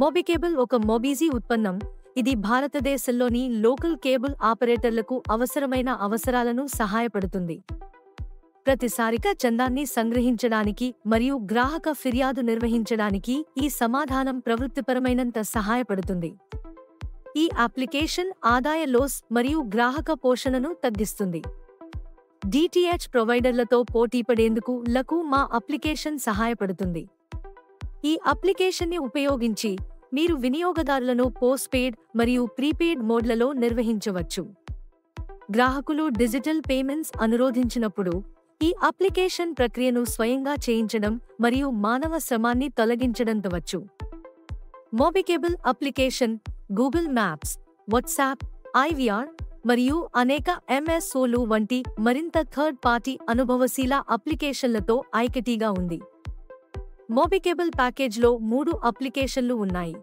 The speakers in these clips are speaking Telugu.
మోబికేబుల్ ఒక మొబిజీ ఉత్పన్నం. ఇది భారతదేశంలోని లోకల్ కేబుల్ ఆపరేటర్లకు అవసరమైన అవసరాలను సహాయపడుతుంది. ప్రతిసారిక చందాన్ని సంగ్రహించడానికి మరియు గ్రాహక ఫిర్యాదు నిర్వహించడానికి ఈ సమాధానం ప్రవృత్తిపరమైనంత సహాయపడుతుంది. ఈ అప్లికేషన్ ఆదాయ లోస్ మరియు గ్రాహక పోషణను తగ్గిస్తుంది. డిటిహెచ్ ప్రొవైడర్లతో పోటీపడేందుకు లకు మా అప్లికేషన్ సహాయపడుతుంది. ఈ అప్లికేషన్ని ఉపయోగించి మీరు వినియోగదారులను పోస్ట్పెయిడ్ మరియు ప్రీపెయిడ్ మోడ్లలో నిర్వహించవచ్చు. గ్రాహకులు డిజిటల్ పేమెంట్స్ అనురోధించినప్పుడు ఈ అప్లికేషన్ ప్రక్రియను స్వయంగా చేయించడం మరియు మానవ శ్రమాన్ని తొలగించడంతవచ్చు. MobiCable application Google Maps, WhatsApp, IVR మరియు అనేక ఎంఎస్ఓలు వంటి మరింత థర్డ్ పార్టీ అనుభవశీల అప్లికేషన్లతో ఐకటీగా ఉంది. మోబికేబుల్ ప్యాకేజ్లో 3 అప్లికేషన్లు ఉన్నాయి.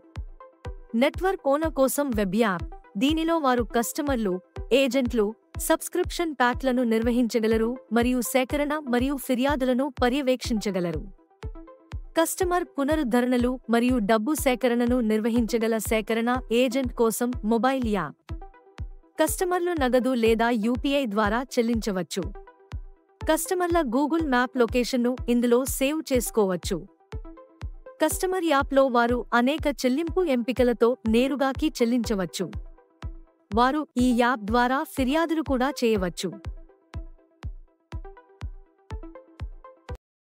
నెట్వర్క్ ఓనర్ కోసం వెబ్ యాప్. దీనిలో వారు కస్టమర్లు, ఏజెంట్లు, సబ్స్క్రిప్షన్ ప్యాక్లను నిర్వహించగలరు మరియు సేకరణ మరియు ఫిర్యాదులను పర్యవేక్షించగలరు. కస్టమర్ పునరుద్ధరణలు మరియు డబ్బు సేకరణను నిర్వహించగల సేకరణ ఏజెంట్ కోసం మొబైల్ యాప్. కస్టమర్లు నగదు లేదా యూపీఐ ద్వారా చెల్లించవచ్చు. కస్టమర్ల గూగుల్ మ్యాప్ లొకేషన్ను ఇందులో సేవ్ చేసుకోవచ్చు. కస్టమర్ యాప్లో వారు అనేక చెల్లింపు ఎంపికలతో నేరుగా చెల్లించవచ్చు. వారు ఈ యాప్ ద్వారా ఫిర్యాదులు కూడా చేయవచ్చు.